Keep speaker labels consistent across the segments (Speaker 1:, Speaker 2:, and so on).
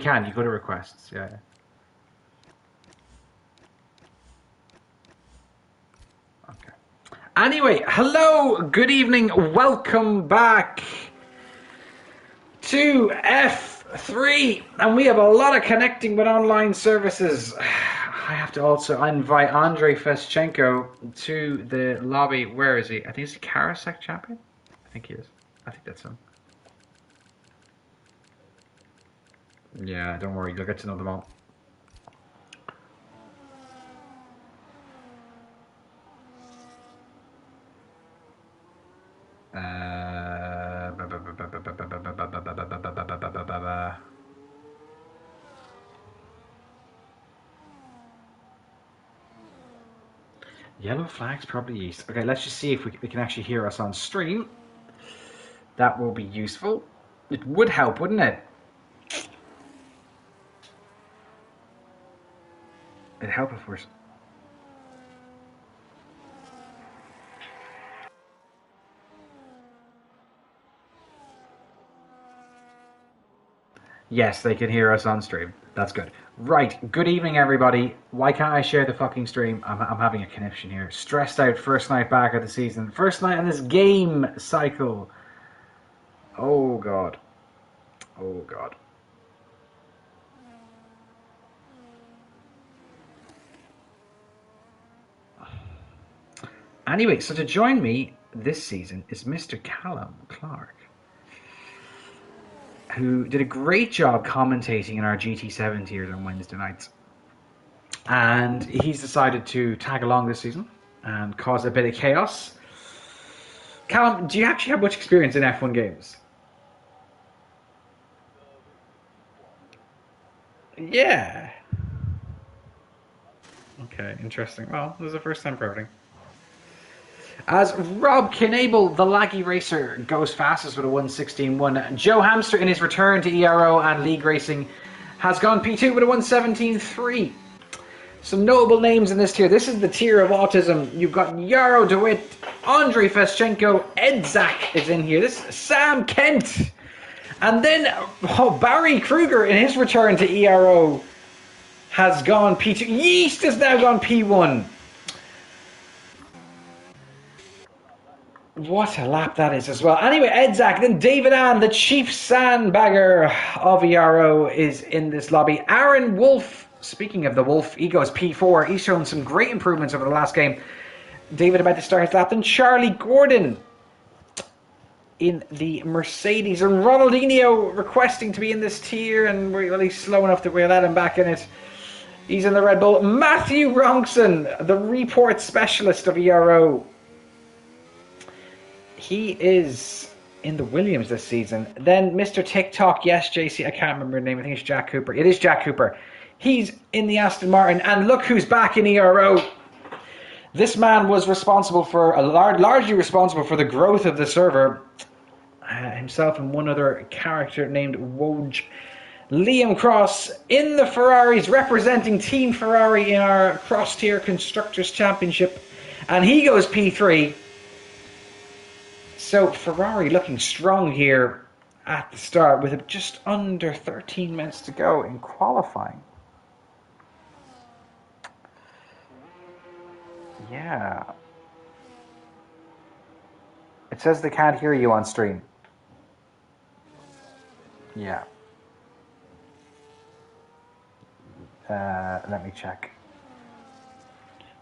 Speaker 1: can. You go to requests. Yeah. Okay. Anyway, hello, good evening, welcome back to F3, and we have a lot of connecting with online services. I have to also invite Andrei Feschenko to the lobby. Where is he? I think he's the Karasek champion. I think he is. I think that's him. Yeah, don't worry, you'll get to know them all. Yellow flags probably east. Okay, let's just see if we can actually hear us on stream. That will be useful. It would help, wouldn't it? It'd help if we're... Yes, they can hear us on stream. That's good. Right, good evening everybody. Why can't I share the fucking stream? I'm having a conniption here. Stressed out, first night back of the season. First night in this game cycle. Oh god. Oh god. Anyway, so to join me this season is Mr. Callum Clark, who did a great job commentating in our GT7 tiers on Wednesday nights. And he's decided to tag along this season and cause a bit of chaos. Callum, do you actually have much experience in F1 games? Yeah. Okay, interesting. Well, this is the first time for everything. As Rob Knable, the laggy racer, goes fastest with a 1:16.1. Joe Hamster, in his return to ERO and league racing, has gone P2 with a 1:17.3. Some notable names in this tier. This is the tier of autism. You've got Yaro DeWitt, Andrei Feschenko, Ed Zach is in here. This is Sam Kent. And then Barry Kruger, in his return to ERO, has gone P2. Yeast has now gone P1. What a lap that is as well. Anyway, Edzak, then David Ann, the chief sandbagger of ERO, is in this lobby. Aaron Wolf, speaking of the Wolf, he goes P4. He's shown some great improvements over the last game. David about to start his lap. Then Charlie Gordon in the Mercedes. And Ronaldinho requesting to be in this tier, and he's slow enough that we'll let him back in it. He's in the Red Bull. Matthew Ronkson, the report specialist of ERO. He is in the Williams this season. Then Mr. TikTok, yes, JC, I can't remember his name. I think it's Jack Cooper. It is Jack Cooper. He's in the Aston Martin. And look who's back in ERO. This man was responsible for, largely responsible for the growth of the server. Himself and one other character named Woj. Liam Cross in the Ferraris, representing Team Ferrari in our cross-tier Constructors' Championship. And he goes P3. So Ferrari looking strong here at the start with just under 13 minutes to go in qualifying. Yeah. It says they can't hear you on stream. Yeah. Let me check.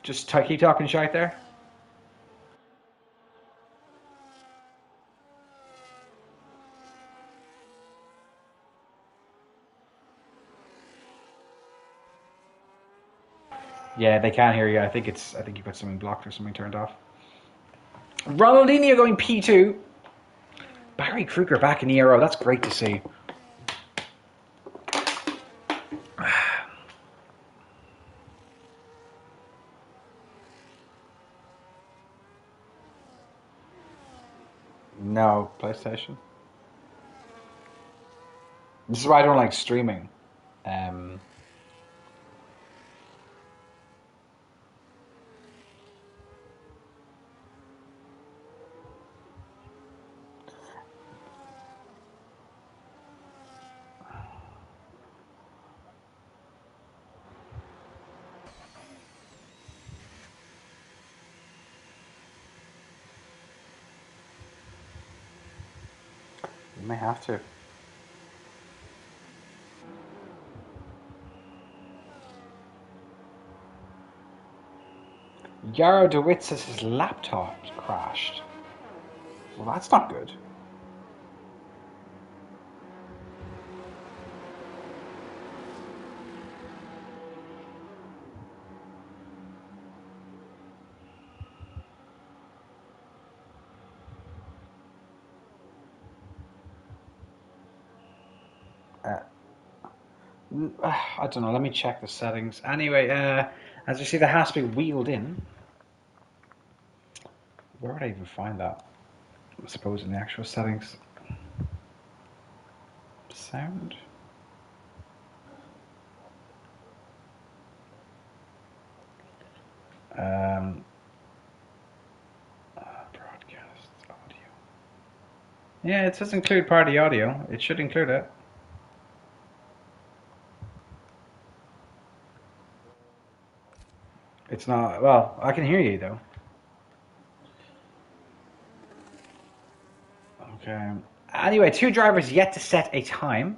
Speaker 1: Just keep talking shite there. Yeah, they can't hear you. I think you got something blocked or something turned off. Ronaldinho going P2. Barry Kruger back in ERO. That's great to see. No, PlayStation. This is why I don't like streaming. may have to. Yarrow DeWitt says his laptop crashed. Well, that's not good. I don't know. Let me check the settings. Anyway, as you see, that has to be wheeled in. Where would I even find that? I suppose in the actual settings. Sound. Broadcast audio. Yeah, it says include party audio. It should include it. It's not. Well, I can hear you though. Okay. Anyway, 2 drivers yet to set a time.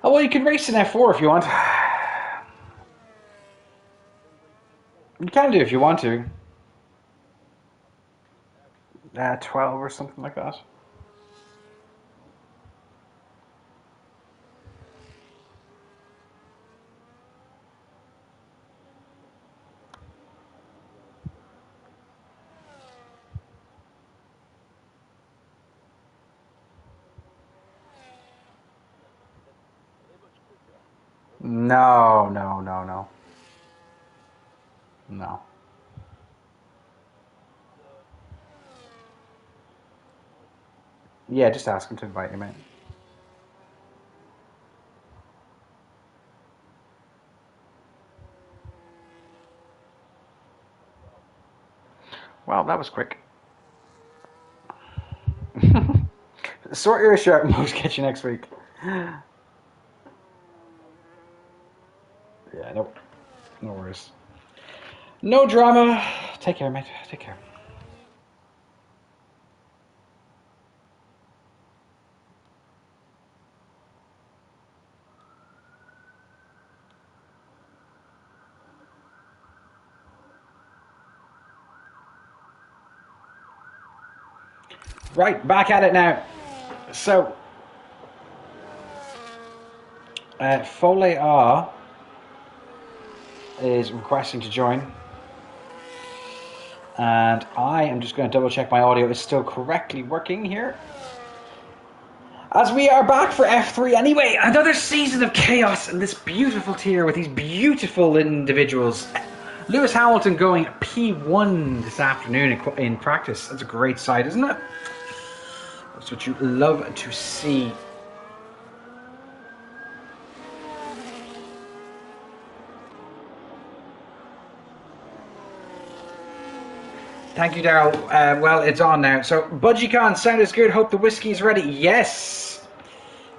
Speaker 1: Oh, well, you can race in F4 if you want. You can do if you want to. 12 or something like that. No, no, no, no. No. Yeah, just ask him to invite you, mate. Well, that was quick. Sort your issue out and we'll catch you next week. Yeah, no worries. No drama. Take care, mate. Take care. Right, back at it now. So, Foley R is requesting to join. And I am just going to double check my audio is still correctly working here. As we are back for F3 anyway, another season of chaos in this beautiful tier with these beautiful individuals. Lewis Hamilton going P1 this afternoon in practice. That's a great sight, isn't it? That's what you love to see. Thank you, Daryl. Well, it's on now. So, Budgie Khan, sound is good. Hope the whiskey is ready. Yes.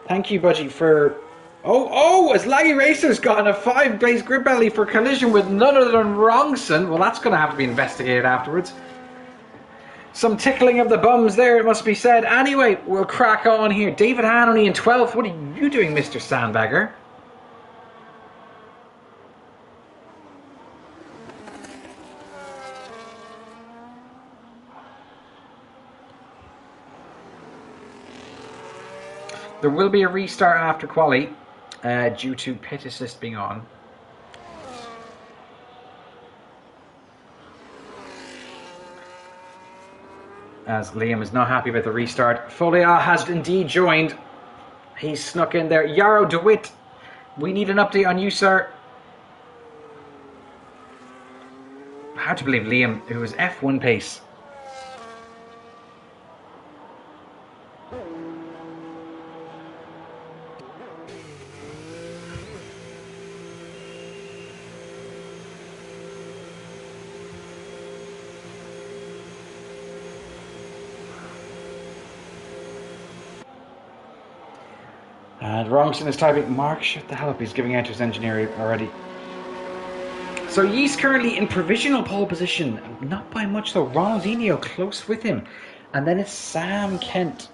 Speaker 1: Thank you, Budgie, for... Oh, as Laggy Racer's gotten a 5 base grip penalty for collision with none other than Wrongson. Well, that's going to have to be investigated afterwards. Some tickling of the bums there, it must be said. Anyway, we'll crack on here. David Han only in 12th. What are you doing, Mr. Sandbagger? There will be a restart after quali due to pit assist being on. As Liam is not happy about the restart. Folia has indeed joined. He's snuck in there. Yarrow DeWitt, we need an update on you, sir. Hard to believe Liam, who was F1 pace. And Robinson is typing, Mark, shut the hell up, he's giving out to his engineer already. So he's currently in provisional pole position, not by much though. Ronaldinho close with him. And then it's Sam Kent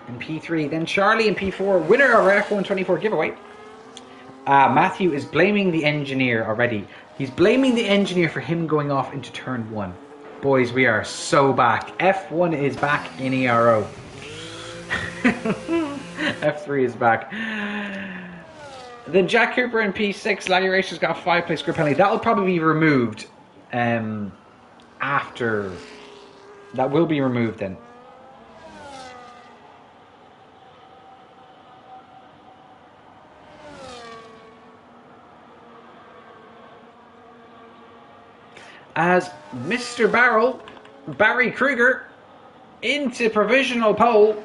Speaker 1: in P3. Then Charlie in P4, winner of our F1 24 giveaway. Matthew is blaming the engineer already. He's blaming the engineer for him going off into turn 1. Boys, we are so back. F1 is back in ERO. F3 is back. Then Jack Cooper in P6. Laggy Racer's got a 5-place grid penalty. That'll probably be removed after. That will be removed then. As Mr. Barry Kruger, into provisional pole.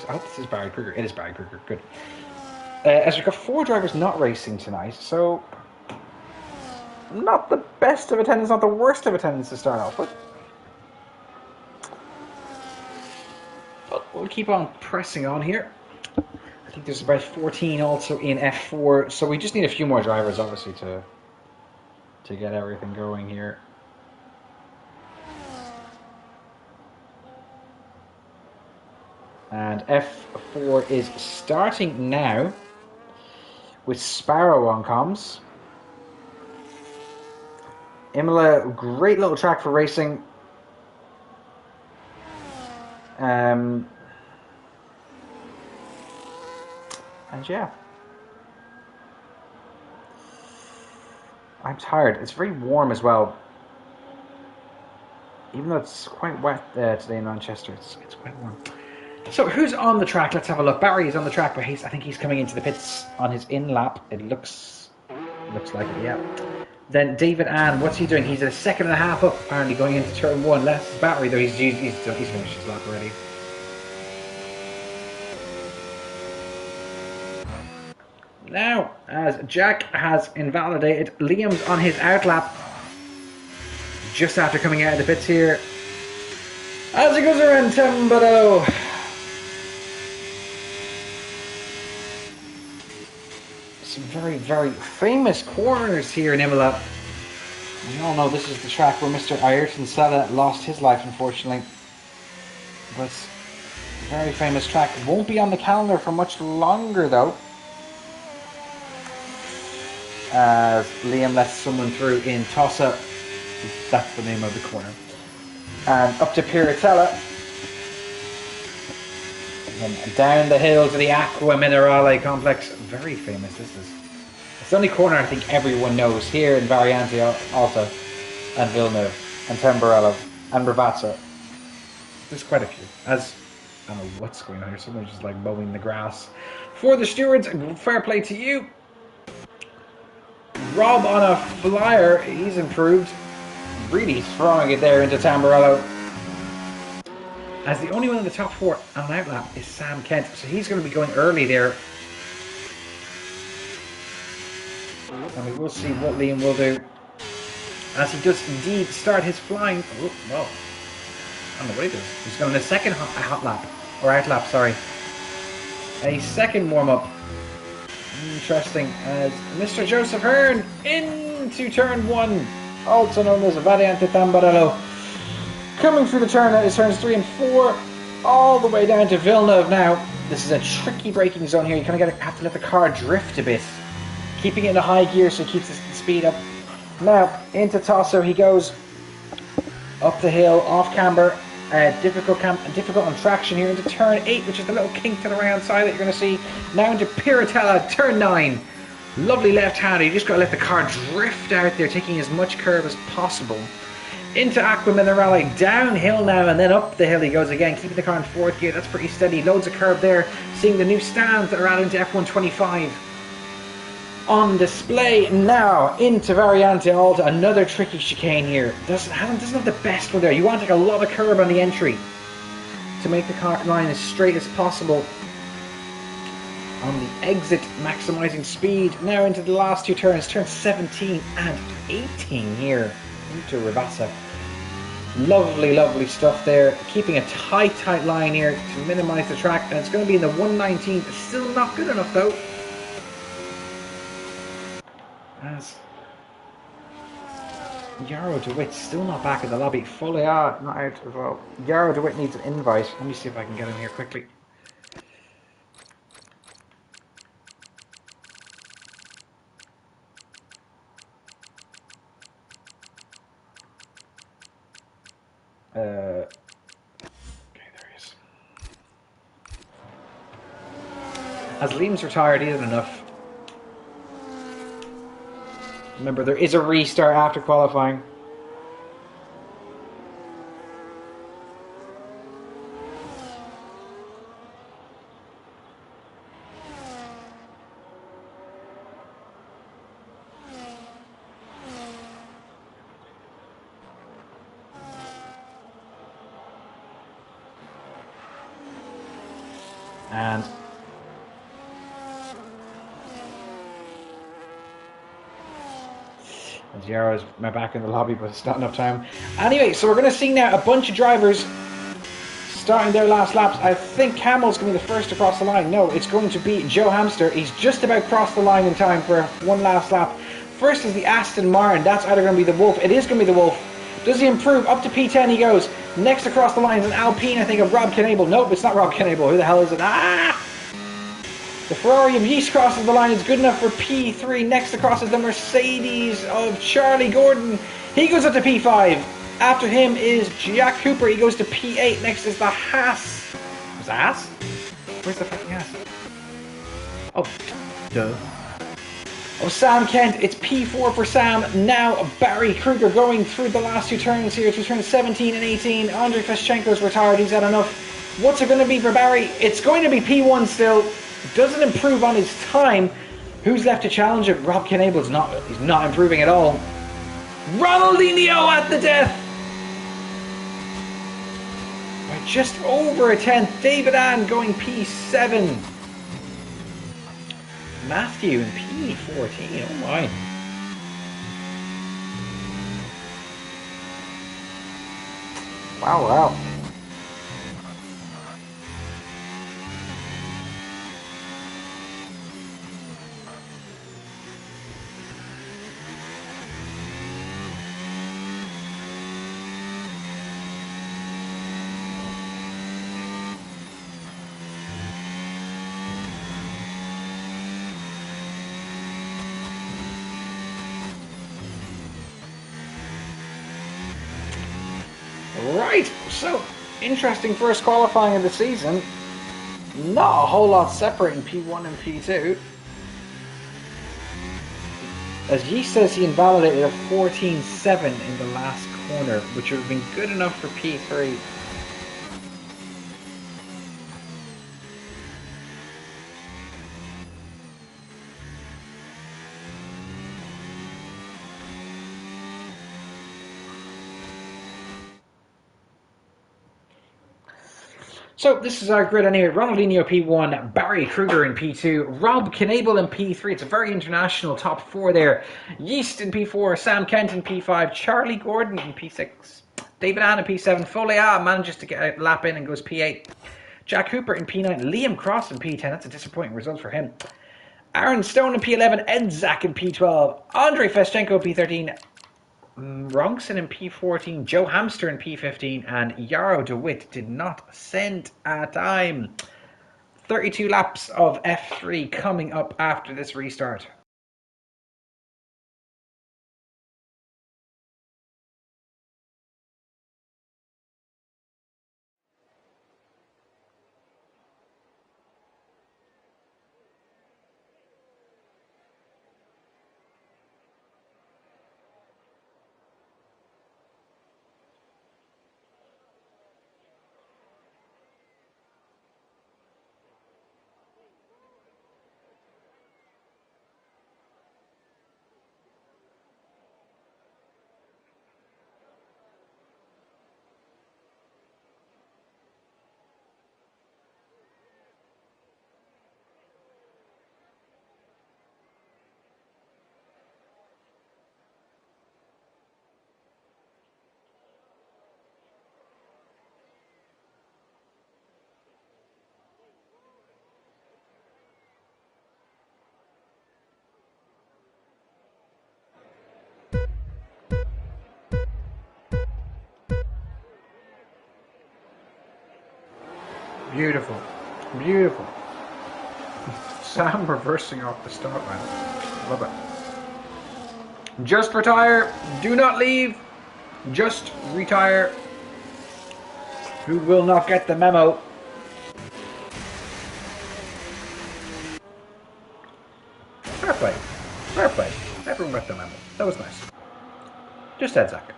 Speaker 1: I hope this is Barry Kruger. It is Barry Kruger. Good. As we've got 4 drivers not racing tonight, so not the best of attendance, not the worst of attendance to start off with. But we'll keep on pressing on here. I think there's about 14 also in F4, so we just need a few more drivers, obviously, to get everything going here. And F4 is starting now with Sparrow on comms. Imola, great little track for racing. And yeah. I'm tired. It's very warm as well. Even though it's quite wet today in Manchester, it's quite warm. So who's on the track? Let's have a look. Barry is on the track, but I think he's coming into the pits on his in lap. It looks like it, yeah. Then David Ann, what's he doing? He's a 2.5 up, apparently, going into turn 1. Less Barry, though. He's finished his lap already. Now, as Jack has invalidated, Liam's on his out lap just after coming out of the pits here. As he goes around Tamburello. Some very, very famous corners here in Imola. We all know this is the track where Mr. Ayrton Senna lost his life, unfortunately. But very famous track. It won't be on the calendar for much longer, though. As Liam lets someone through in Tossa. That's the name of the corner. And up to Piratella. And down the hill to the Acqua Minerale complex. Very famous, this is. It's the only corner I think everyone knows here in Variante Alta and Villeneuve and Tamburello and Ravazza. There's quite a few. As I don't know what's going on here. Someone's just like mowing the grass. For the stewards, fair play to you. Rob on a flyer, he's improved. Really throwing it there into Tamburello. As the only one in the top 4 on an outlap is Sam Kent, so he's going to be going early there. And we will see what Liam will do. As he does indeed start his flying. Oh, well, I don't know what he does. He's going in a second hot lap, or outlap, sorry. A second warm-up. Interesting, as Mr. Joseph Hearn into turn 1, also known as Variante Tamburello. Coming through the turn is turns 3 and 4, all the way down to Villeneuve now. This is a tricky braking zone here. You kind of have to let the car drift a bit, keeping it in a high gear so it keeps the speed up. Now into Tosso he goes, up the hill, off camber. Difficult on traction here into turn 8, which is the little kink to the right hand side that you're going to see. Now into Piratella, turn 9. Lovely left hander. You just got to let the car drift out there, taking as much curve as possible. Into Acqua Minerale, downhill now, and then up the hill he goes again, keeping the car in 4th gear. That's pretty steady. Loads of curve there. Seeing the new stands that are added into F1 25 on display now into Variante Alta. Another tricky chicane here. Doesn't have the best one there. You want like a lot of curb on the entry to make the car line as straight as possible. On the exit, maximizing speed. Now into the last 2 turns, turns 17 and 18 here into Ravazza. Lovely, lovely stuff there. Keeping a tight line here to minimize the track. And it's going to be in the 119. Still not good enough though. As Ero DeWitt's still not back in the lobby. Folia not out as well. Ero DeWitt needs an invite. Let me see if I can get him here quickly. Okay, there he is. As Liam's retired, he isn't enough. Remember, there is a restart after qualifying. And Zero's back in the lobby, but it's not enough time. Anyway, so we're going to see now a bunch of drivers starting their last laps. I think Camel's going to be the first to cross the line. No, it's going to be Joe Hamster. He's just about crossed the line in time for one last lap. First is the Aston Martin. That's either going to be the Wolf. It is going to be the Wolf. Does he improve? Up to P10 he goes. Next across the line is an Alpine, I think, of Rob Knable. Nope, it's not Rob Knable. Who the hell is it? Ah! The Ferrari of Yeast crosses the line. It's good enough for P3. Next across is the Mercedes of Charlie Gordon. He goes up to P5. After him is Jack Cooper. He goes to P8. Next is the Haas. Is the Haas? Where's the fucking Haas? Oh, duh. Oh, Sam Kent. It's P4 for Sam. Now Barry Kruger going through the last two turns here. Through turns 17 and 18. Andrei Feschenko's retired. He's had enough. What's it going to be for Barry? It's going to be P1 still. Doesn't improve on his time. Who's left to challenge it? Rob Knable's not. He's not improving at all. Ronaldinho at the death. By just over a tenth. David Ann going P7. Matthew in P14. Oh my. Wow. Right, so interesting first qualifying of the season. Not a whole lot separating P1 and P2. As he says, he invalidated a 14.7 in the last corner, which would have been good enough for P3. So this is our grid anyway. Ronaldinho P1, Barry Kruger in P2, Rob Knable in P3. It's a very international top four there. Yeast in P4, Sam Kent in P5, Charlie Gordon in P6, David Ann in P7, Folia manages to get a lap in and goes P8. Jack Cooper in P9, Liam Cross in P10. That's a disappointing result for him. Aaron Stone in P11, Ed Zak in P12, Andrei Feschenko P13, Ronson in P14, Joe Hamster in P15, and Ero DeWitt did not send a time. 32 laps of F3 coming up after this restart. Beautiful. Beautiful. Sam reversing off the start line. Love it. Just retire. Do not leave. Just retire. Who will not get the memo? Fair play. Fair play. Everyone got the memo. That was nice. Just head Zach.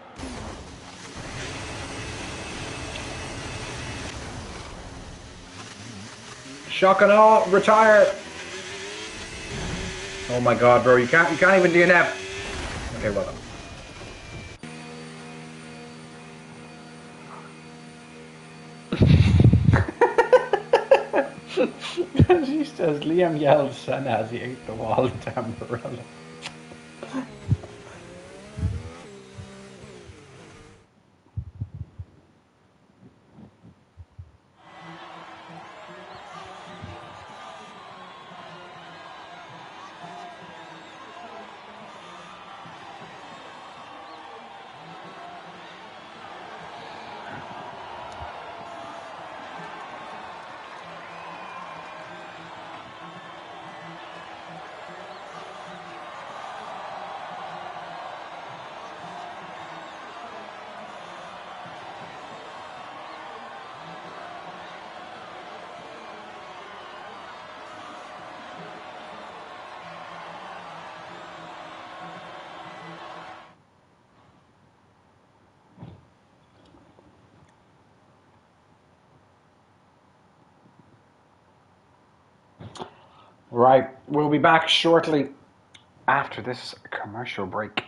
Speaker 1: Shock and awe, retire. Oh my god, bro, you can't even DNF. Okay, well done. She says Liam yelled son as he ate the wall tamburella. Right, we'll be back shortly after this commercial break.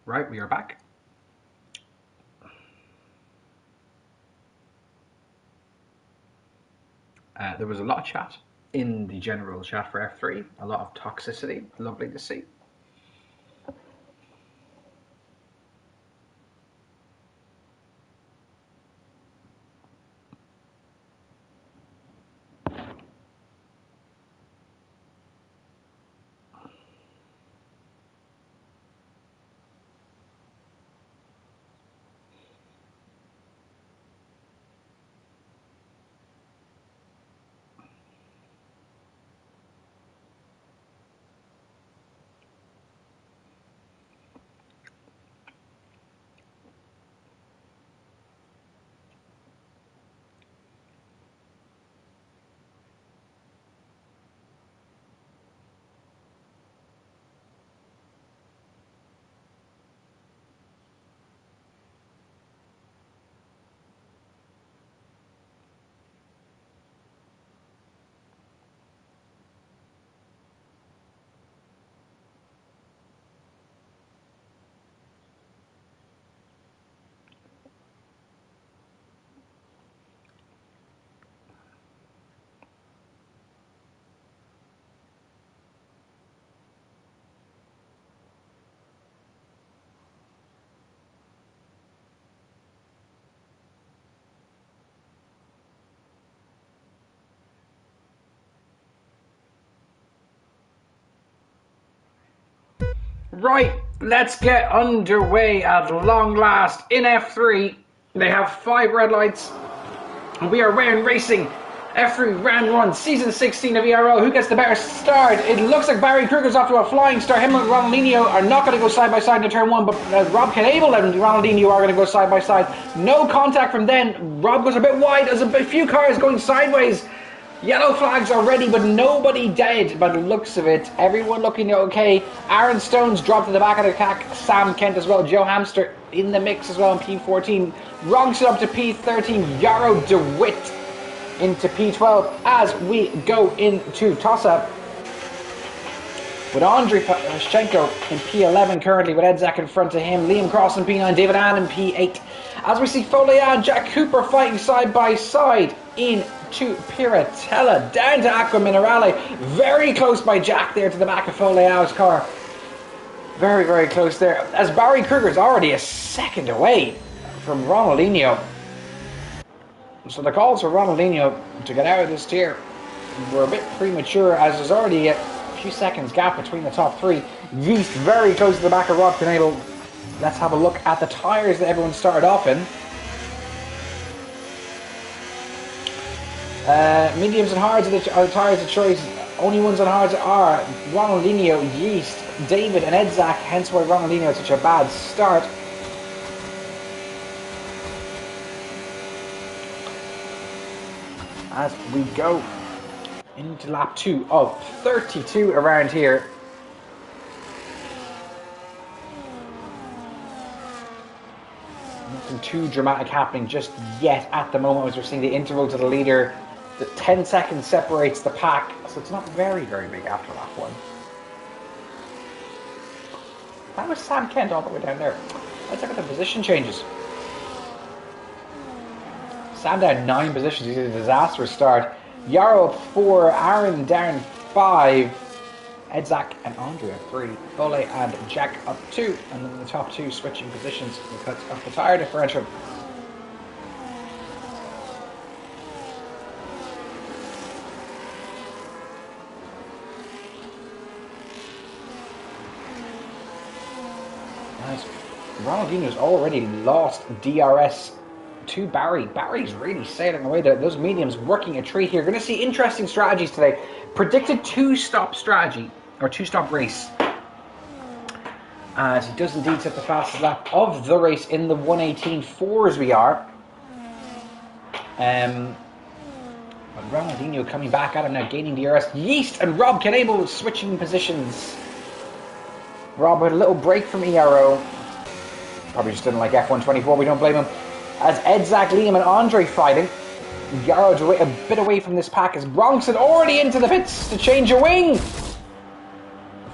Speaker 1: Right, we are back. There was a lot of chat in the general chat for F3, a lot of toxicity, lovely to see. Right, let's get underway at long last in F3. They have 5 red lights. We are round racing F3 round 1, season 16 of ERO. Who gets the better start? It looks like Barry Kruger's off to a flying start. Him and Ronaldinho are not going to go side by side in turn 1, but Rob Knable and Ronaldinho are going to go side by side. No contact from then. Rob goes a bit wide. There's a few cars going sideways. Yellow flags already, but nobody dead by the looks of it. Everyone looking okay. Aaron Stone's dropped to the back of the pack. Sam Kent as well. Joe Hamster in the mix as well in P14. Ronks it up to P13. Yarrow DeWitt into P12 as we go into toss-up. With Andrei Pashchenko in P11 currently, with Edzak in front of him. Liam Cross in P9, David Ann in P8. As we see Foley and Jack Cooper fighting side by side into Piratella, down to Aqua Minerale. Very close by Jack there to the back of Foley's car. Very, very close there. As Barry Kruger's already a second away from Ronaldinho. So the calls for Ronaldinho to get out of this tier were a bit premature, as there's already a few seconds gap between the top 3. Yeast very close to the back of Rob Knable. Let's have a look at the tyres that everyone started off in. Mediums and hards are the tyres of choice. Only ones on hards are Ronaldinho, Yeast, David and Edzak, hence why Ronaldinho had such a bad start. As we go into lap 2 of 32 around here. Nothing too dramatic happening just yet at the moment, as we're seeing the interval to the leader. The 10 seconds separates the pack, so it's not very, very big after lap 1. That was Sam Kent all the way down there. Let's look at the position changes. Sam down 9 positions. He's a disastrous start. Yarrow up 4, Aaron down 5, Edzak and Andre up 3, Bole and Jack up 2, and then the top 2 switching positions because of the tyre differential. Nice. Ronaldinho's already lost DRS to Barry. Barry's really sailing away. Those mediums working a treat here. Going to see interesting strategies today. Predicted 2-stop strategy, or 2-stop race. As he does indeed set the fastest lap of the race in the 1:18.4 as we are. But Ronaldinho coming back at him now, gaining DRS. Yeast and Rob Knable switching positions. Rob had a little break from ERO. Probably just didn't like F124, we don't blame him. As Edzak, Liam and Andre fighting. Yarrow a bit away from this pack as Bronson already into the pits to change a wing.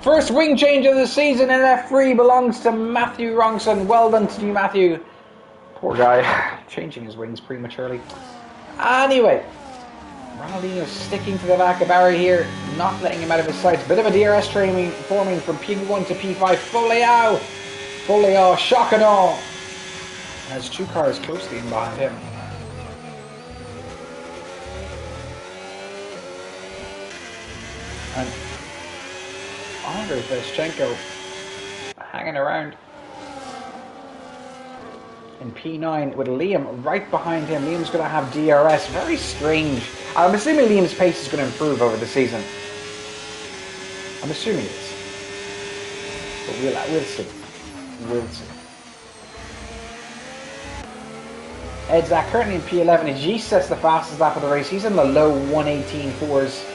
Speaker 1: First wing change of the season in F3 belongs to Matthew Wrongson. Well done to you, Matthew. Poor guy, changing his wings prematurely. Anyway, Ronaldinho sticking to the back of Barry here, not letting him out of his sights. Bit of a DRS training forming from P1 to P5. Foleau, shock and all. Has two cars closely in behind him. And Andrei Veschenko hanging around in P9 with Liam right behind him. Liam's going to have DRS. Very strange. I'm assuming Liam's pace is going to improve over the season. I'm assuming it is. But we'll see. We'll see. Ed Zach currently in P11. G sets the fastest lap of the race. He's in the low 1:18.4s.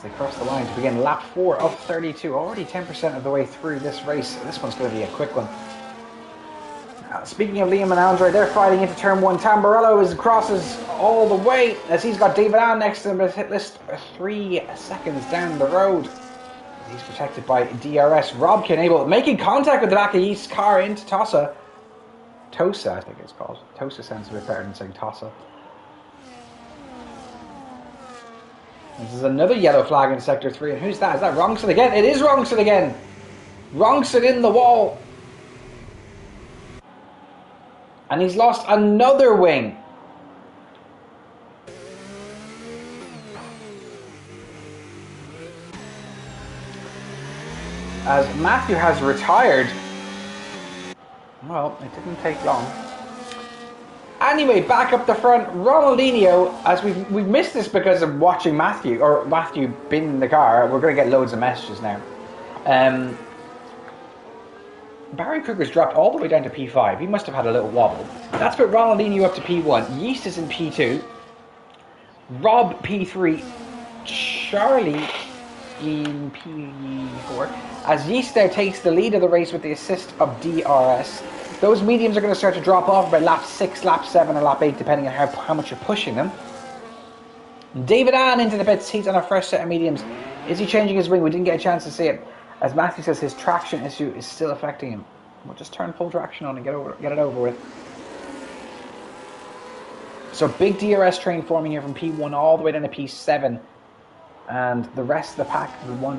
Speaker 1: They cross the line to begin lap 4 of 32, already 10% of the way through this race. This one's going to be a quick one. Speaking of Liam and Andre, they're fighting into turn 1. Tamburello crosses all the way as he's got David Allen next to him, but hit list 3 seconds down the road. He's protected by DRS. Rob Knable making contact with the back of East's car into Tosa, I think it's called. Tosa sounds a bit better than saying Tosa. This is another yellow flag in Sector 3, and who's that? Is that Wrongson again? It is Wrongson again! Wrongson in the wall! And he's lost another wing! As Matthew has retired. Well, it didn't take long. Anyway, back up the front, Ronaldinho, as we've missed this because of watching Matthew bin in the car. We're going to get loads of messages now. Barry Kruger's dropped all the way down to P5. He must have had a little wobble. That's put Ronaldinho up to P1. Yeast is in P2. Rob P3. Charlie in P4. As Yeast now takes the lead of the race with the assist of DRS. Those mediums are going to start to drop off by lap 6, lap 7 or lap 8 depending on how much you're pushing them. David Allen into the pits. He's on a fresh set of mediums. Is he changing his wing? We didn't get a chance to see it. As Matthew says, his traction issue is still affecting him. We'll just turn full traction on and get it over with. So big DRS train forming here from P1 all the way down to P7. And the rest of the pack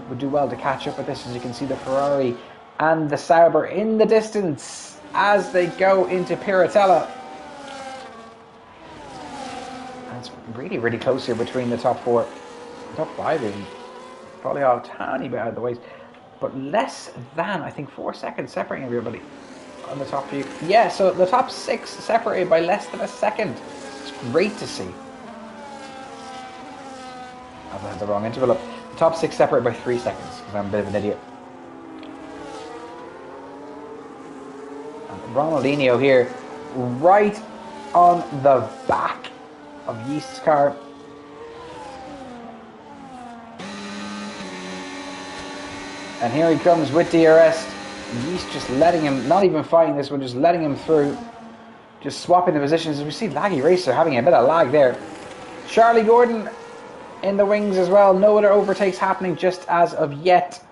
Speaker 1: would do well to catch up with this. As you can see, the Ferrari and the Sauber in the distance as they go into Piratella. And it's really, really close here between the top 4. Top 5 even. Probably all a tiny bit out of the way. But less than, I think, 4 seconds separating everybody on the top few. Yeah, so the top 6 separated by less than a second. It's great to see. I had the wrong interval up. The top 6 separated by 3 seconds, because I'm a bit of an idiot. And Ronaldinho here, right on the back of Yeast's car. And here he comes with DRS. Yeast just letting him, not even fighting this one, just letting him through. Just swapping the positions. As we see Laggy Racer having a bit of lag there. Charlie Gordon in the wings as well. No other overtakes happening just as of yet.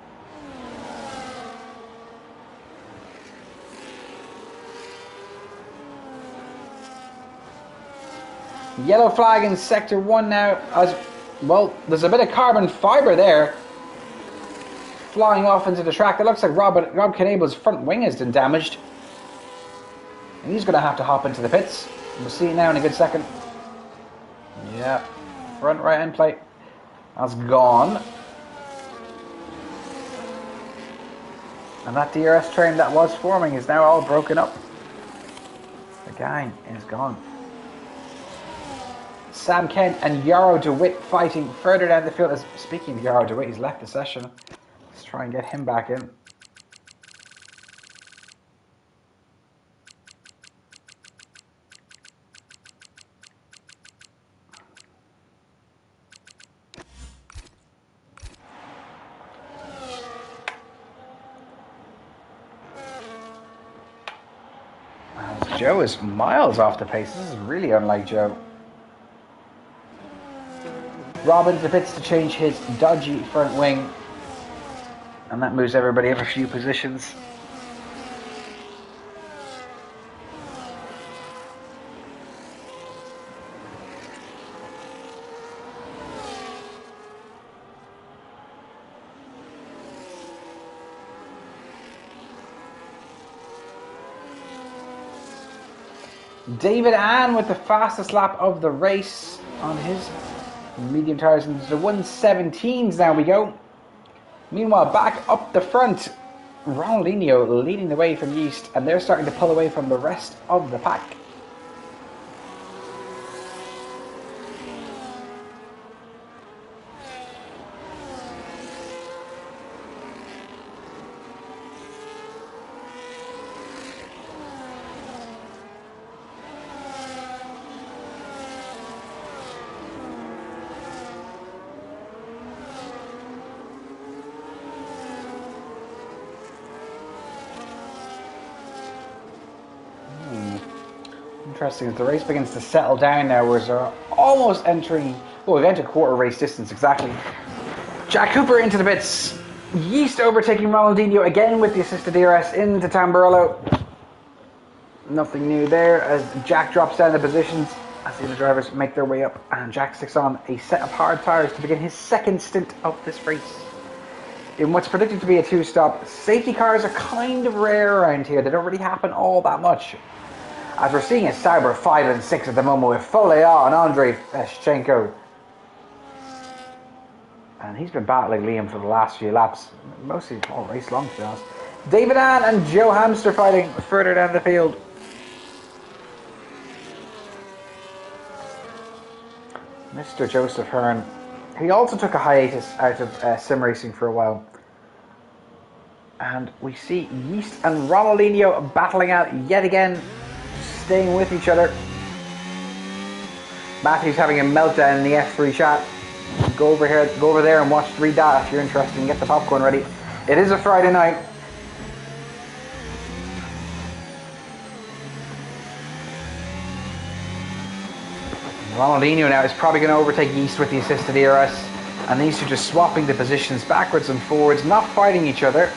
Speaker 1: Yellow flag in Sector 1 now. As well, there's a bit of carbon fibre there flying off into the track. It looks like Rob Knable's front wing has been damaged. And he's going to have to hop into the pits. We'll see now in a good second. Yeah, front right end plate. That's gone. And that DRS train that was forming is now all broken up. The gang is gone. Sam Kent and Yarrow DeWitt fighting further down the field. Speaking of Yarrow DeWitt, he's left the session. Let's try and get him back in. Joe is miles off the pace. This is really unlike Joe. Rob into the pits to change his dodgy front wing. And that moves everybody up a few positions. David Ann with the fastest lap of the race on his medium tyres into the 117s. Now we go. Meanwhile, back up the front, Ronaldinho leading the way from Yeast, and they're starting to pull away from the rest of the pack. Interesting, as the race begins to settle down now, whereas they're almost entering, well, we've entered quarter race distance exactly. Jack Cooper into the pits. Yeast overtaking Ronaldinho again with the assisted DRS into Tamburello. Nothing new there as Jack drops down the positions as the other drivers make their way up, and Jack sticks on a set of hard tyres to begin his second stint of this race. In what's predicted to be a two-stop, safety cars are kind of rare around here. They don't really happen all that much. As we're seeing a Sauber 5 and 6 at the moment with Folea and Andrei Feschenko. And he's been battling Liam for the last few laps, mostly all race long to be honest. David Ann and Joe Hamster fighting further down the field. Mr. Joseph Hearn, he also took a hiatus out of sim racing for a while. And we see Yeast and Ronaldinho battling out yet again, staying with each other. Matthew's having a meltdown in the F3 chat. Go over there and read that if you're interested and get the popcorn ready. It is a Friday night. Ronaldinho now is probably going to overtake Yeast with the assisted ERS, and these two just swapping the positions backwards and forwards, not fighting each other.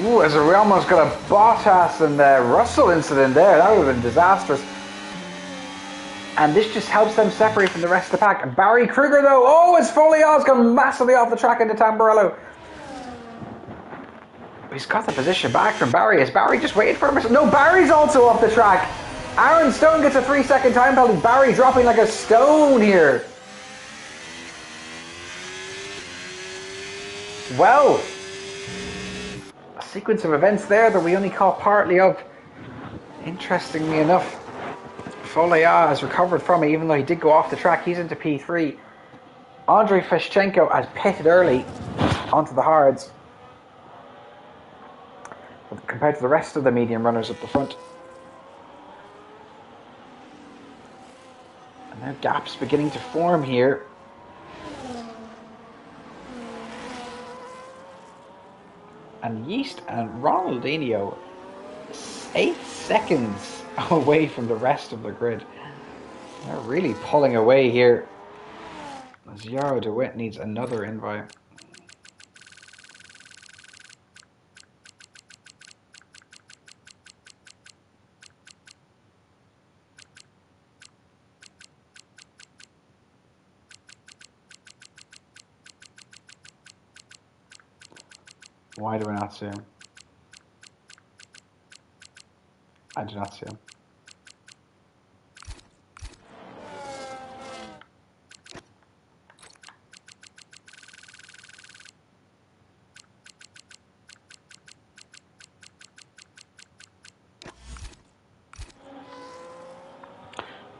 Speaker 1: Ooh, as we almost got a Bottas and Russell incident there. That would have been disastrous. And this just helps them separate from the rest of the pack. Barry Kruger though, oh, his Foley's gone massively off the track into Tamburello. He's got the position back from Barry. Is Barry just waiting for him? No, Barry's also off the track. Aaron Stone gets a 3-second time penalty. Barry dropping like a stone here. Well, a sequence of events there that we only caught partly of. Interestingly enough, Folea has recovered from it, even though he did go off the track. He's into P3. Andrei Feschenko has pitted early onto the hards compared to the rest of the medium runners at the front. And now gaps beginning to form here. And Yeast and Ronaldinho 8 seconds away from the rest of the grid. They're really pulling away here. As Yarrow DeWitt needs another invite. Why do we not see him? I do not see him.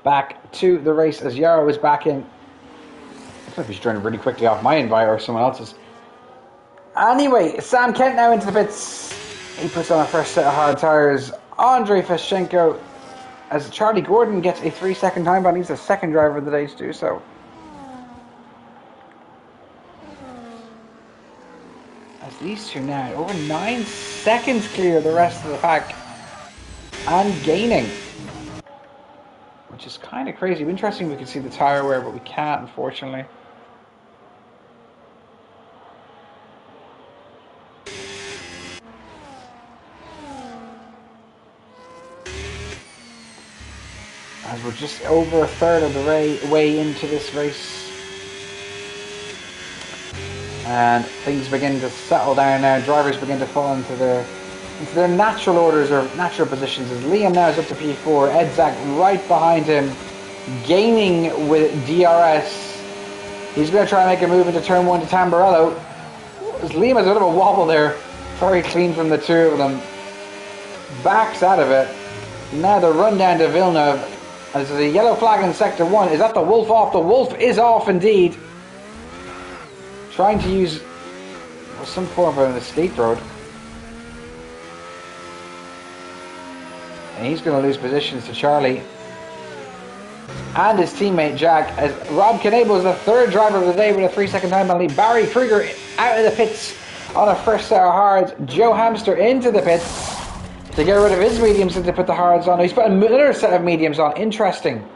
Speaker 1: Back to the race as Yarrow is back in. I don't know if he's trying really quickly off my invite or someone else's. Anyway, Sam Kent now into the pits. He puts on a fresh set of hard tyres. Andrei Feschenko, as Charlie Gordon gets a 3-second time ban. He's the second driver of the day to do so. As these two now over 9 seconds clear the rest of the pack and gaining. which is kind of crazy. Interesting we can see the tyre wear, but we can't, unfortunately. As we're just over a third of the way into this race. And things begin to settle down now. Drivers begin to fall into their natural orders or natural positions. As Liam now is up to P4, Edzak right behind him, gaining with DRS. He's going to try and make a move into turn 1 to Tamburello. As Liam has a bit of a wobble there, very clean from the two of them. Backs out of it. Now the run down to Villeneuve. This is a yellow flag in sector 1. Is that the Wolf off? The Wolf is off indeed. Trying to use some form of an escape road. And he's going to lose positions to Charlie. And his teammate Jack. As Rob Knebel is the third driver of the day with a 3-second time penalty. Barry Kruger out of the pits on a fresh set of hards. Joe Hamster into the pits to get rid of his mediums and to put the hards on. He's put another set of mediums on. Interesting.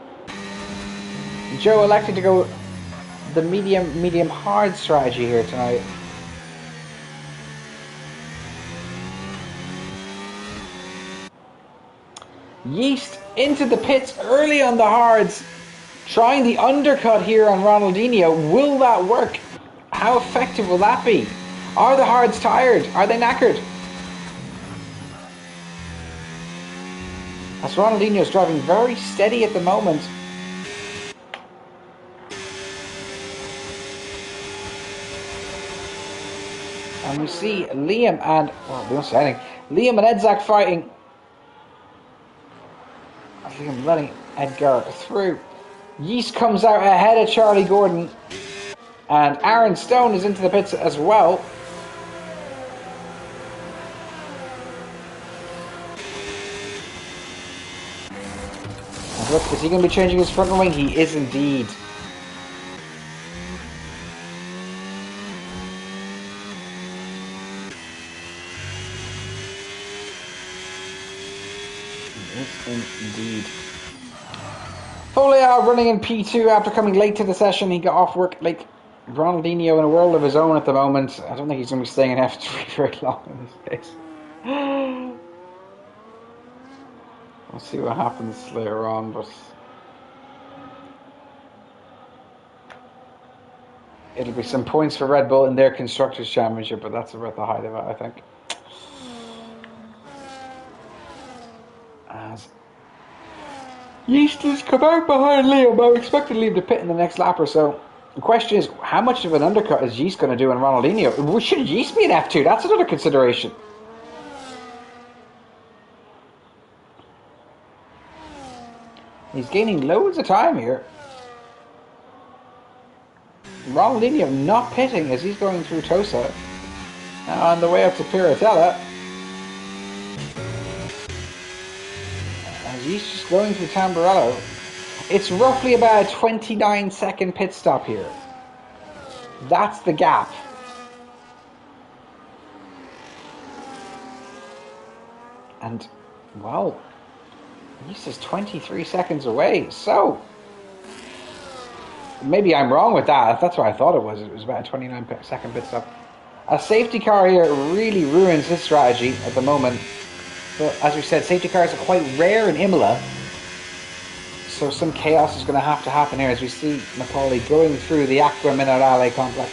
Speaker 1: Joe elected to go the medium hard strategy here tonight. Yeast into the pits early on the hards, trying the undercut here on Ronaldinho. Will that work? How effective will that be? Are the hards tired? Are they knackered? As Ronaldinho is driving very steady at the moment. And we see Liam and, well, we don't see anything. Liam and Edzak fighting. I think I'm letting Edgar through. Yeast comes out ahead of Charlie Gordon. And Aaron Stone is into the pits as well. And look, is he going to be changing his front wing? He is indeed. Indeed. Folia running in P2 after coming late to the session. He got off work late. Ronaldinho in a world of his own at the moment. I don't think he's going to be staying in F3 very long in this case. We'll see what happens later on, but it'll be some points for Red Bull in their Constructors' Championship, but that's about the height of it, I think. As Yeast has come out behind Liam, but I expect to leave the pit in the next lap or so. The question is, how much of an undercut is Yeast going to do on Ronaldinho? Should Yeast be in F2? That's another consideration. He's gaining loads of time here. Ronaldinho not pitting as he's going through Tosa. Now on the way up to Piratella. As he's just going through Tamburello. It's roughly about a 29-second pit stop here. That's the gap. And, well, Yeast is 23 seconds away, so maybe I'm wrong with that. That's what I thought it was. It was about a 29-second pit stop. A safety car here really ruins this strategy at the moment. But as we said, safety cars are quite rare in Imola. So some chaos is going to have to happen here as we see Napoli going through the Acqua Minerale complex.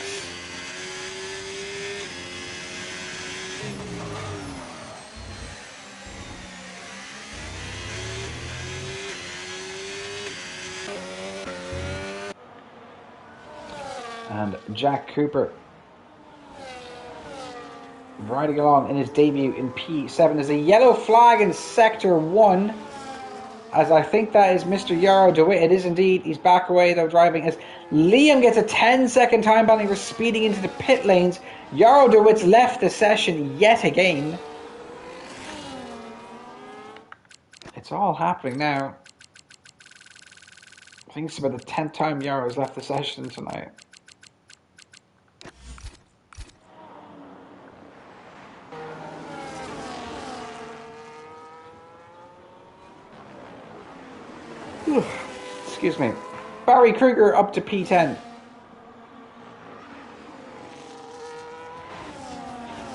Speaker 1: And Jack Cooper riding along in his debut in P7. There's a yellow flag in Sector 1. As I think that is Mr. Yarrow DeWitt. It is indeed. He's back away though driving as Liam gets a 10-second time penalty for speeding into the pit lanes. Yarrow DeWitt's left the session yet again. It's all happening now. I think it's about the 10th time Yarrow's left the session tonight. Excuse me. Barry Kruger up to P10.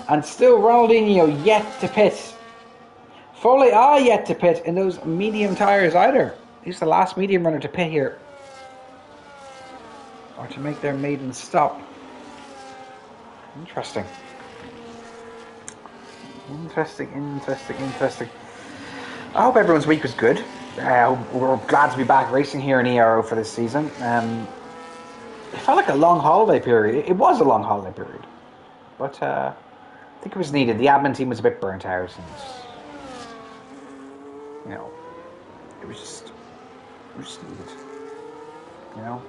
Speaker 1: And still Ronaldinho yet to pit. Foley yet to pit in those medium tyres either. He's the last medium runner to pit here. Or to make their maiden stop. Interesting. Interesting. I hope everyone's week was good. We're glad to be back racing here in Ero for this season. It felt like a long holiday period. It was a long holiday period. But I think it was needed. The admin team was a bit burnt out. And, you know, it was just needed. You know?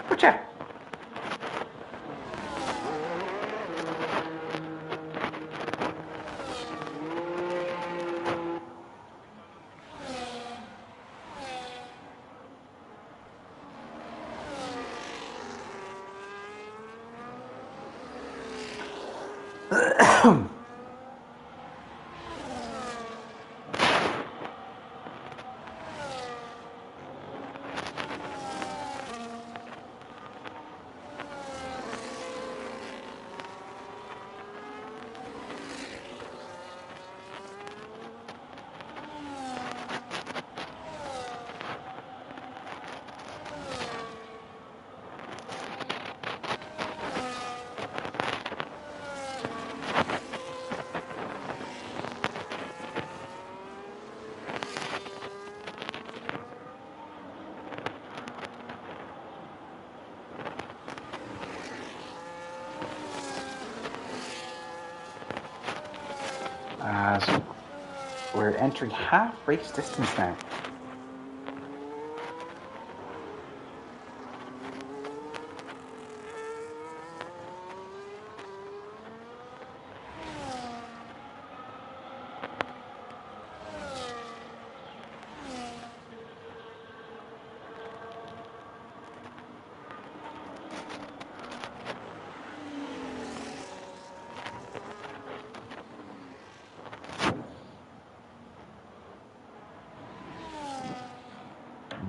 Speaker 1: But yeah. As we're entering half race distance now.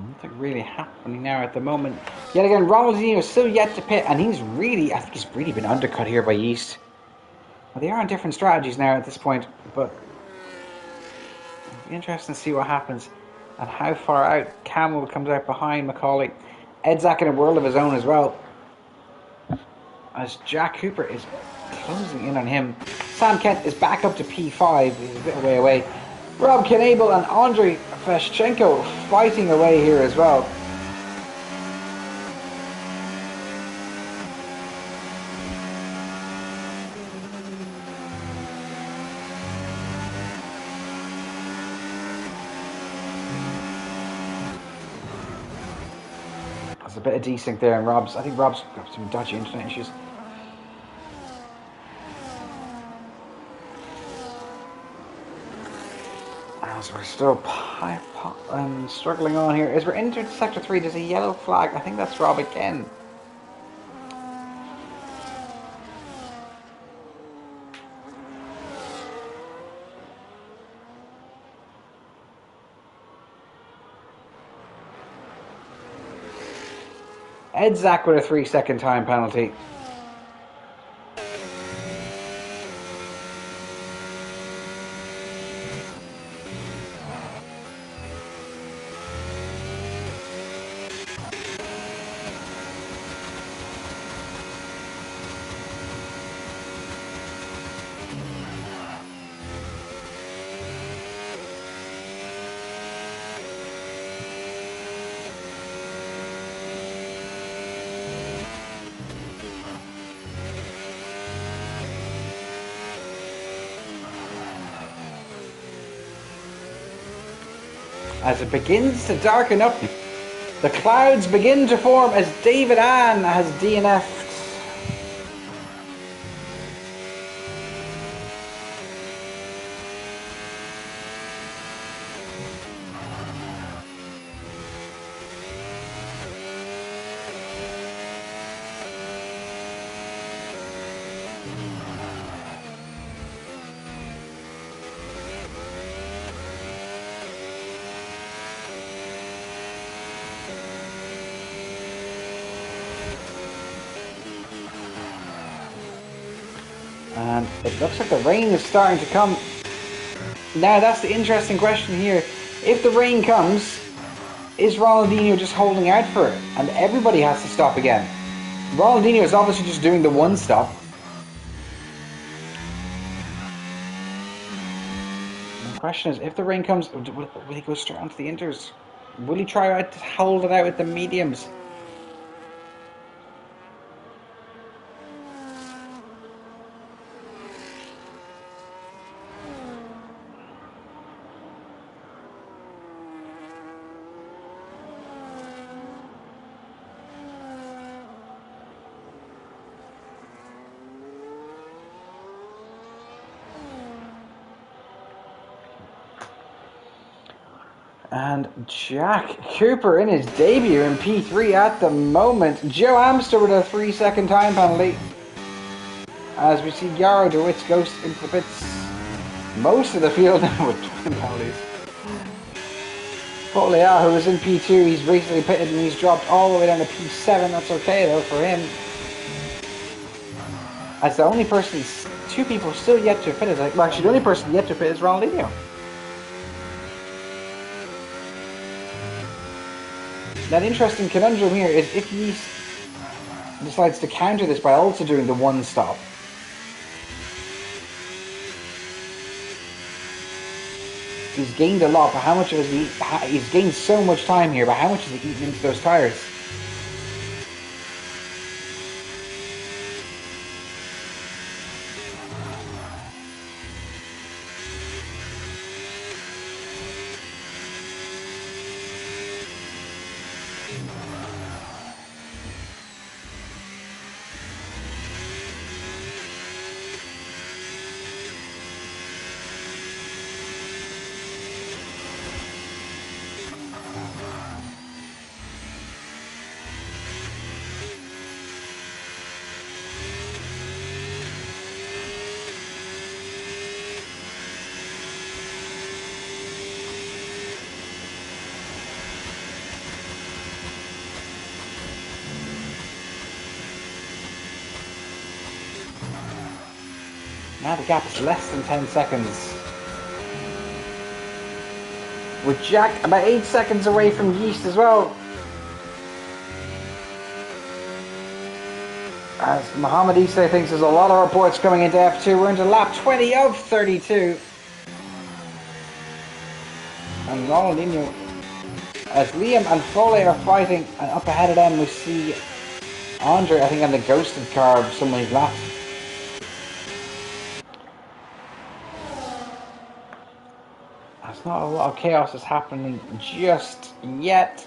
Speaker 1: Nothing really happening now at the moment. Yet again, Ronaldinho is still yet to pit, and I think he's really been undercut here by Yeast. Well, they are on different strategies now at this point, but it'll be interesting to see what happens and how far out Camel comes out behind Macaulay. Edzak in a world of his own as well, as Jack Cooper is closing in on him. Sam Kent is back up to P5, he's a bit away. Rob Knable and Andrei Feshchenko fighting away here as well. There's a bit of desync there, and I think Rob's got some dodgy internet issues. As we're still struggling on here. As we're into Sector 3, there's a yellow flag. I think that's Rob again. Edzak with a 3-second time penalty. As it begins to darken up, the clouds begin to form as David Ann has DNF'd. It looks like the rain is starting to come. Now that's the interesting question here. If the rain comes, is Ronaldinho just holding out for it? And everybody has to stop again. Ronaldinho is obviously just doing the one stop. The question is, if the rain comes, will he go straight onto the inters? Will he try to hold it out with the mediums? And Jack Cooper in his debut in P3 at the moment. Joe Amster with a 3-second time penalty. As we see Yaro DeWitt's ghost into the pits. Most of the field now with time penalties. Folea, who was in P2, he's recently pitted and he's dropped all the way down to P7. That's okay though for him. As the only person, two people still yet to fit is well, actually the only person yet to fit is Ronaldinho. That interesting conundrum here is if he decides to counter this by also doing the one stop. He's gained a lot, but how much of his he's gained so much time here, but how much has he eaten into those tires? Now the gap is less than 10 seconds. With Jack about 8 seconds away from Yeast as well. As Mohamed Issa thinks there's a lot of reports coming into F2. We're into lap 20 of 32. And Ronaldinho, as Liam and Foley are fighting, and up ahead of them we see Andre, I think, on the ghosted car of somebody's lap. There's not a lot of chaos is happening just yet.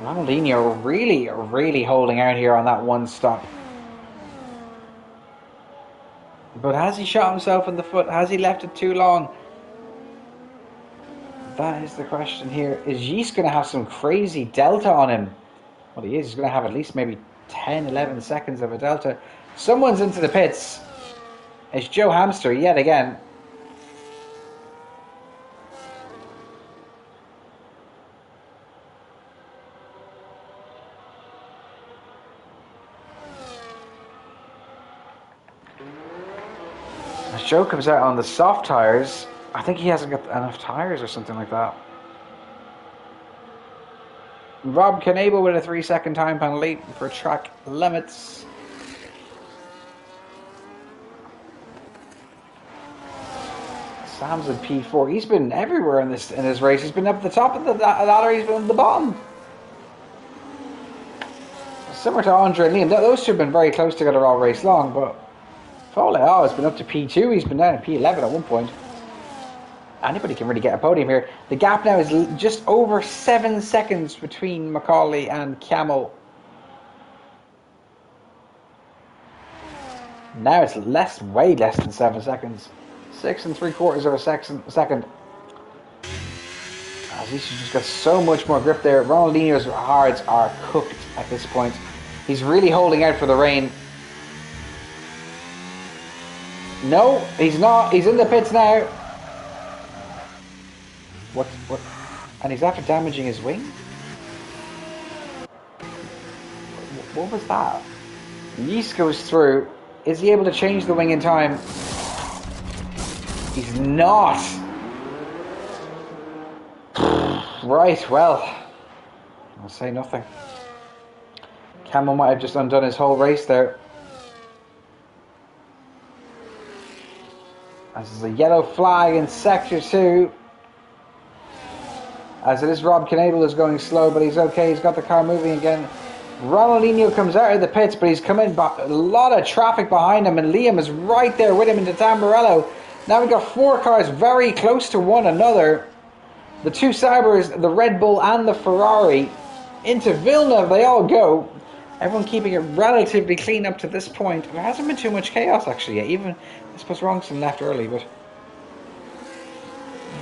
Speaker 1: Ronaldinho really holding out here on that one stop. But has he shot himself in the foot? Has he left it too long? That is the question here. Is Yeast going to have some crazy delta on him? Well, he is. He's going to have at least maybe 10, 11 seconds of a delta. Someone's into the pits. It's Joe Hamster yet again. As Joe comes out on the soft tires, I think he hasn't got enough tires or something like that. Rob Knable with a 3-second time penalty for track limits. Sam's in P4. He's been everywhere in this race. He's been up at the top of the ladder. He's been at the bottom. Similar to Andre and Liam. Those two have been very close together all race long. But Foley has been up to P2. He's been down at P11 at one point. Anybody can really get a podium here. The gap now is just over 7 seconds between Macaulay and Camel. Now it's way less than 7 seconds. 6 3/4 of a second. As he's just got so much more grip there. Ronaldinho's hards are cooked at this point. He's really holding out for the rain. No, he's not. He's in the pits now. What? And he's after damaging his wing? What was that? Yeast goes through. Is he able to change the wing in time? He's not. Right, well, I'll say nothing. Camel might have just undone his whole race there. As there's a yellow flag in Sector 2. As it is, Rob Knable is going slow, but he's okay. He's got the car moving again. Ronaldinho comes out of the pits, but he's come in, a lot of traffic behind him, and Liam is right there with him into Tamburello. Now we've got 4 cars very close to one another. The 2 Saubers, the Red Bull and the Ferrari. Into Villeneuve they all go. Everyone keeping it relatively clean up to this point. There hasn't been too much chaos actually yet. Even, I suppose Wrongston left early, but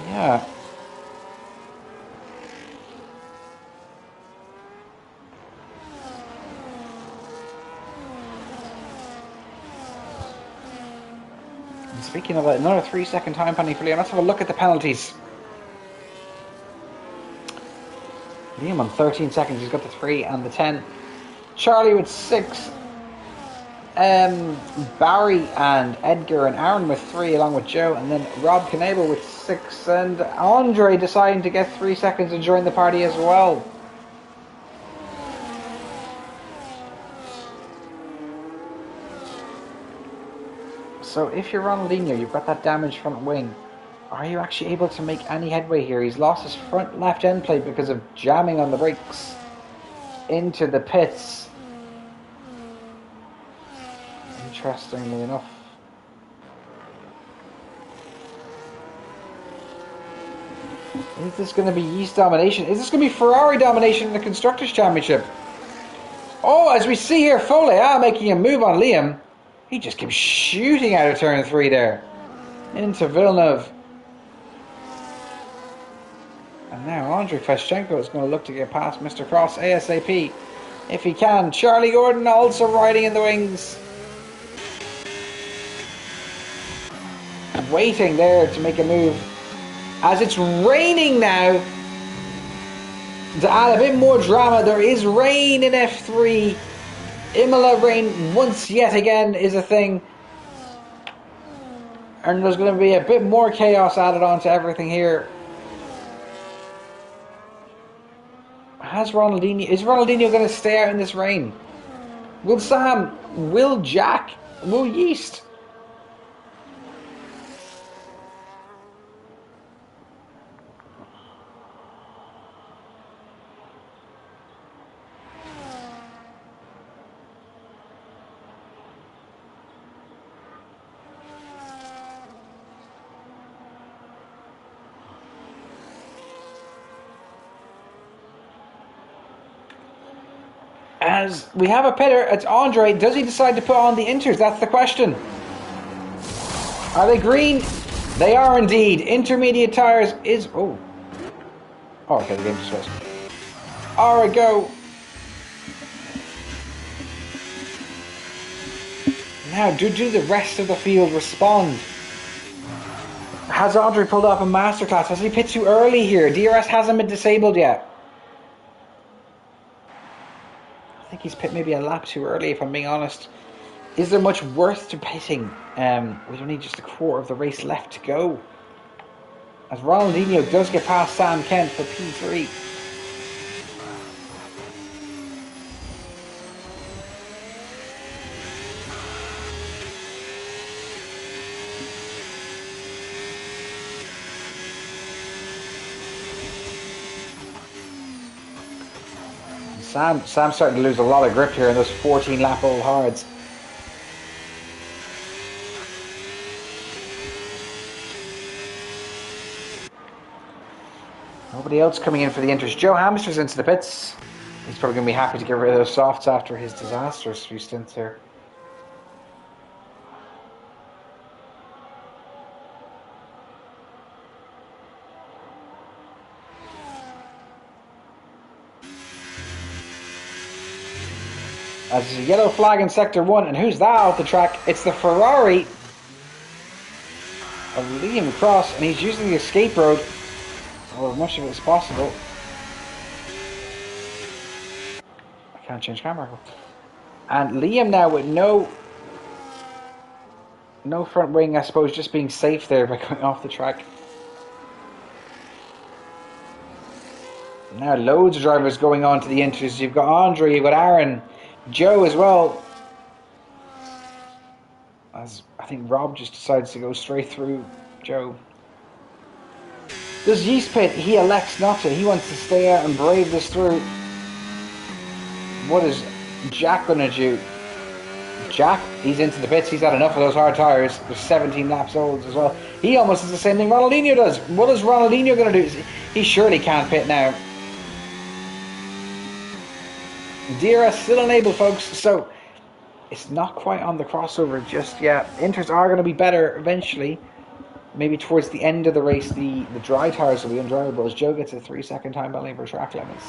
Speaker 1: yeah. And speaking of that, another 3-second time penalty for Liam. Let's have a look at the penalties. Liam on 13 seconds, he's got the 3 and the 10. Charlie with 6. Barry and Edgar and Aaron with 3 along with Joe. And then Rob Knable with 6. And Andre deciding to get 3 seconds and join the party as well. So if you're Ronaldinho, you've got that damaged front wing. Are you actually able to make any headway here? He's lost his front left end plate because of jamming on the brakes into the pits. Interestingly enough. Is this going to be Yeast domination? Is this going to be Ferrari domination in the Constructors' Championship? Oh, as we see here, Foley making a move on Liam. He just keeps shooting out of turn 3 there. Into Villeneuve. And now Andrei Fashchenko is going to look to get past Mr. Cross ASAP. If he can. Charlie Gordon also riding in the wings. Waiting there to make a move. As it's raining now. To add a bit more drama, there is rain in F3. Imola rain once yet again is a thing. And there's going to be a bit more chaos added on to everything here. Is Ronaldinho going to stay out in this rain? Will Sam? Will Jack? Will Yeast? As we have a pitter, it's Andre. Does he decide to put on the inters? That's the question. Are they green? They are indeed. Intermediate tires is... Oh, okay, the game just switched. Alright, go. Now, do the rest of the field respond? Has Andre pulled off a masterclass? Has he pit too early here? DRS hasn't been disabled yet. I think he's pit maybe a lap too early, if I'm being honest. Is there much worth to pitting? With only just a quarter of the race left to go. As Ronaldinho does get past Sam Kent for P3. Sam's starting to lose a lot of grip here in those 14 lap old hards. Nobody else coming in for the inters. Joe Hamster's into the pits. He's probably going to be happy to get rid of those softs after his disastrous few stints here. As there's a yellow flag in Sector 1, and who's that off the track? It's the Ferrari of Liam Cross, and he's using the escape road, or as much of it as possible. I can't change camera. And Liam now with no front wing, I suppose, just being safe there by going off the track. Now loads of drivers going on to the inters. You've got Andre, you've got Aaron, Joe as well. As I think Rob just decides to go straight through Joe. Does Yeast Pit? He elects not to. He wants to stay out and brave this through. What is Jack going to do? Jack, he's into the pits. He's had enough of those hard tyres. They're 17 laps old as well. He almost does the same thing Ronaldinho does. What is Ronaldinho going to do? He surely can't pit now. DRS still enabled, folks. So it's not quite on the crossover just yet. Inters are going to be better eventually. Maybe towards the end of the race, the dry tyres will be undrivable as Joe gets a 3-second time penalty for track limits.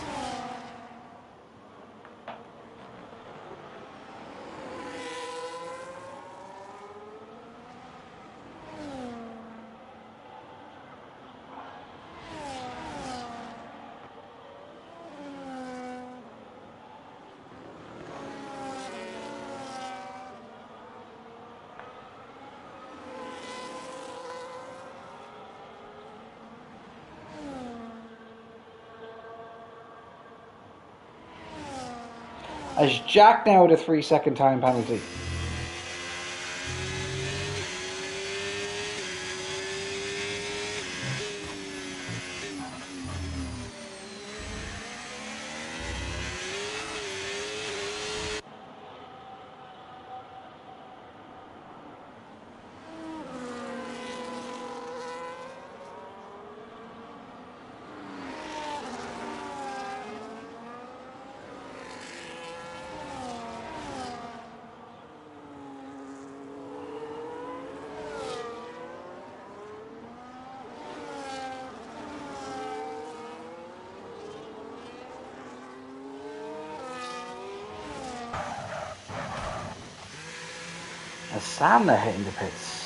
Speaker 1: As Jack now with a 3-second time penalty. As Sam now hitting the pits.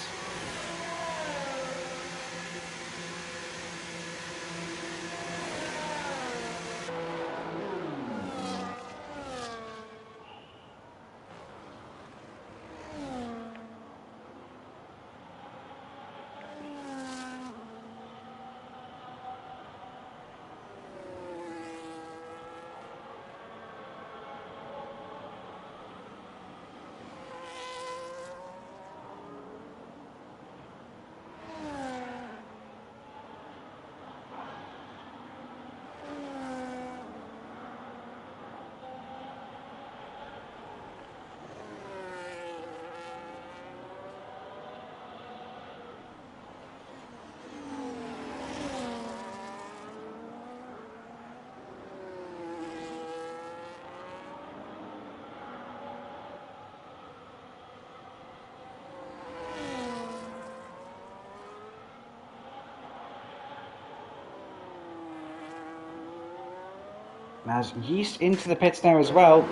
Speaker 1: As Yeast into the pits now as well.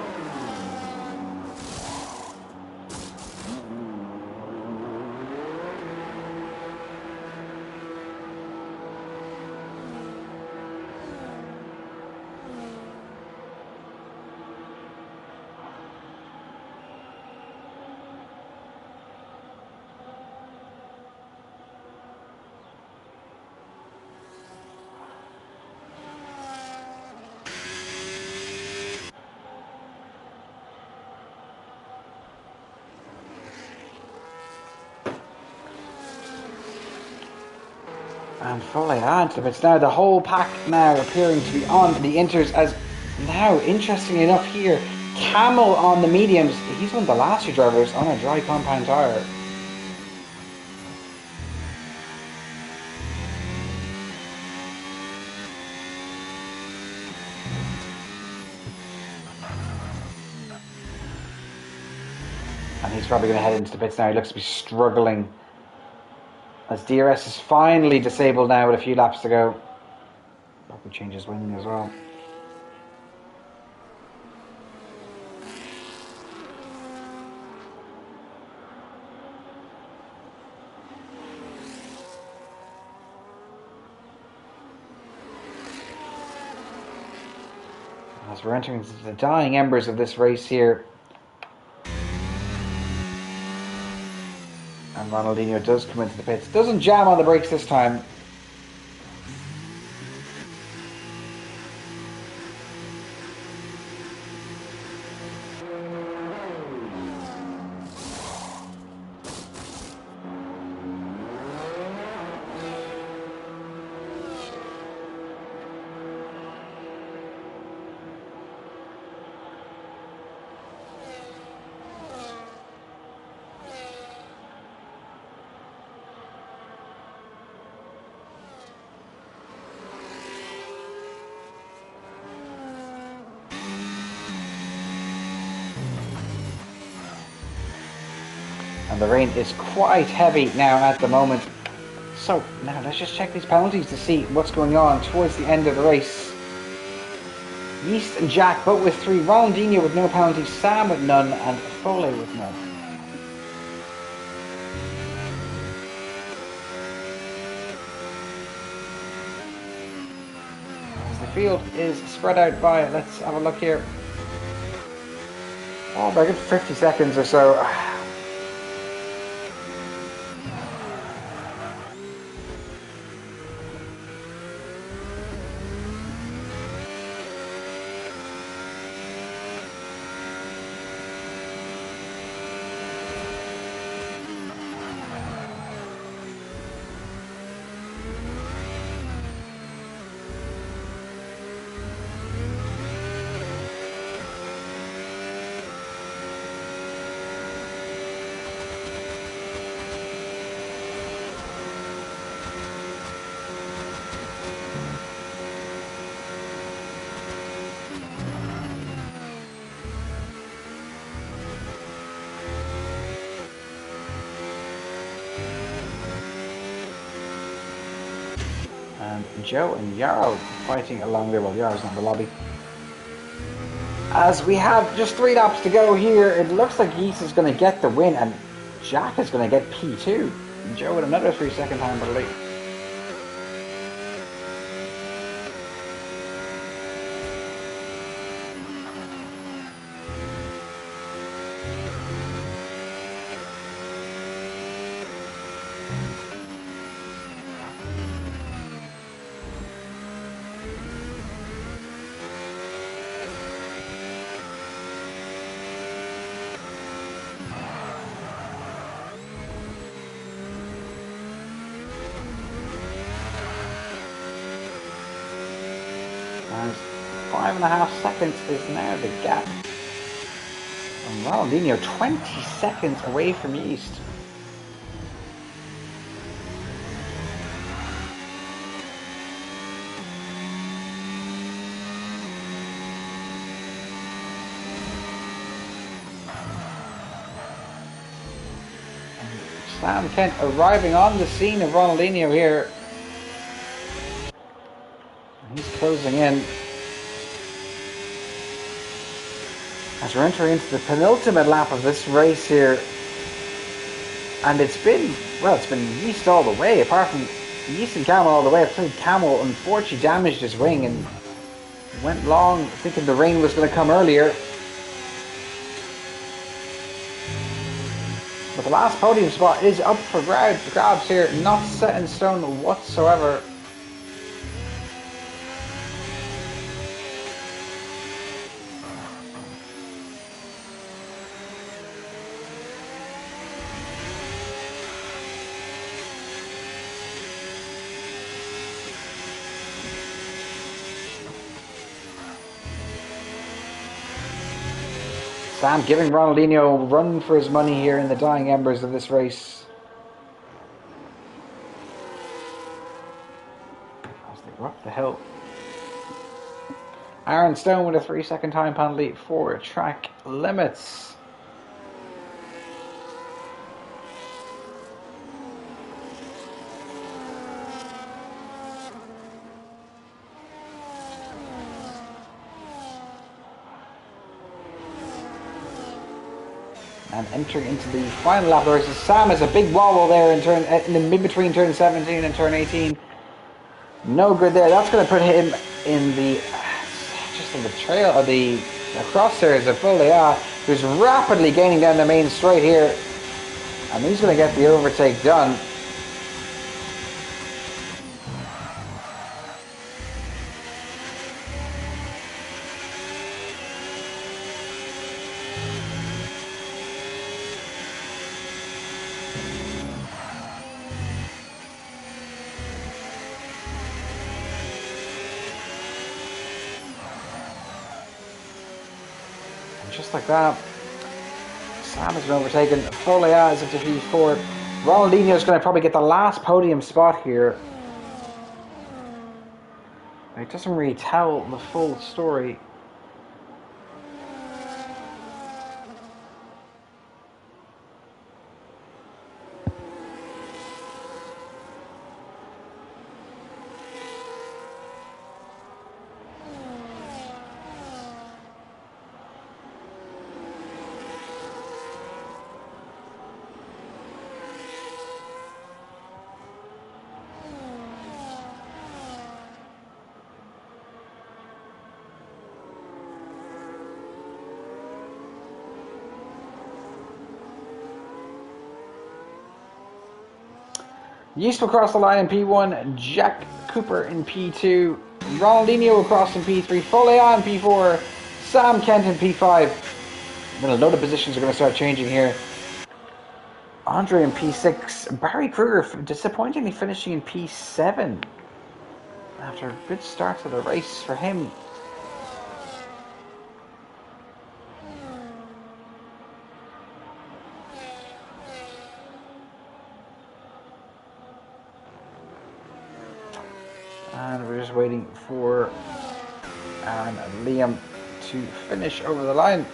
Speaker 1: And fully on to the pits. Now the whole pack now appearing to be on the inters as now, interestingly enough here, Camel on the mediums. He's one of the last two drivers on a dry compound tyre. And he's probably going to head into the pits now. He looks to be struggling. As DRS is finally disabled now with a few laps to go. Probably change his wing as well. As we're entering into the dying embers of this race here. And Ronaldinho does come into the pits. Doesn't jam on the brakes this time. And the rain is quite heavy now at the moment. So now let's just check these penalties to see what's going on towards the end of the race. Yeast and Jack both with 3, Ronaldinho with no penalties, Sam with none, and Foley with none. As the field is spread out by, let's have a look here. Oh, about 50 seconds or so. And Joe and Yarrow fighting along there. Well, Yarrow's not in the lobby. As we have just 3 laps to go here, it looks like Yeast is going to get the win, and Jack is going to get P2. And Joe with another 3-second time penalty. And 5.5 seconds is now the gap. And Ronaldinho 20 seconds away from Yeast. Sam Kent arriving on the scene of Ronaldinho here. He's closing in. As we're entering into the penultimate lap of this race here. And it's been Yeast all the way, apart from Yeast and Camel all the way. I think Camel unfortunately damaged his wing and went long thinking the rain was going to come earlier. But the last podium spot is up for grabs here, not set in stone whatsoever. Sam giving Ronaldinho a run for his money here in the dying embers of this race. As they go up the hill. Aaron Stone with a 3-second time penalty for track limits. And entering into the final lap of the race, Sam has a big wobble there in the mid between turn 17 and turn 18. No good there. That's going to put him in the trail of the crosshairs of Foley, who's rapidly gaining down the main straight here. And he's going to get the overtake done. And just like that, Sam has been overtaken. Folia is into P4. Ronaldinho is going to probably get the last podium spot here. It doesn't really tell the full story. Useful across the line in P1, Jack Cooper in P2, Ronaldinho across in P3, Folia in P4, Sam Kent in P5. Then a load of positions are going to start changing here. Andre in P6, Barry Kruger disappointingly finishing in P7 after a good start to the race for him. And we're just waiting for Liam to finish over the line.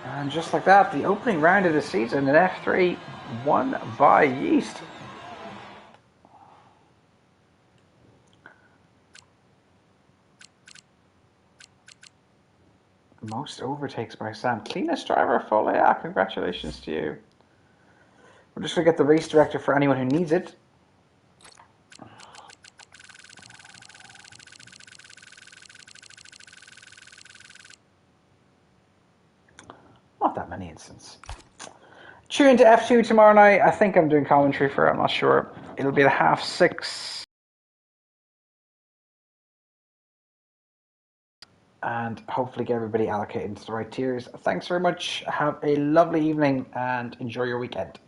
Speaker 1: And just like that, the opening round of the season in F3 won by Yeast. Most overtakes by Sam. Cleanest driver, Folia. Congratulations to you. We're just going to get the race director for anyone who needs it. Not that many instances. Tune into F2 tomorrow night. I think I'm doing commentary for it. I'm not sure. It'll be at 6:30. And hopefully get everybody allocated into the right tiers. Thanks very much. Have a lovely evening and enjoy your weekend.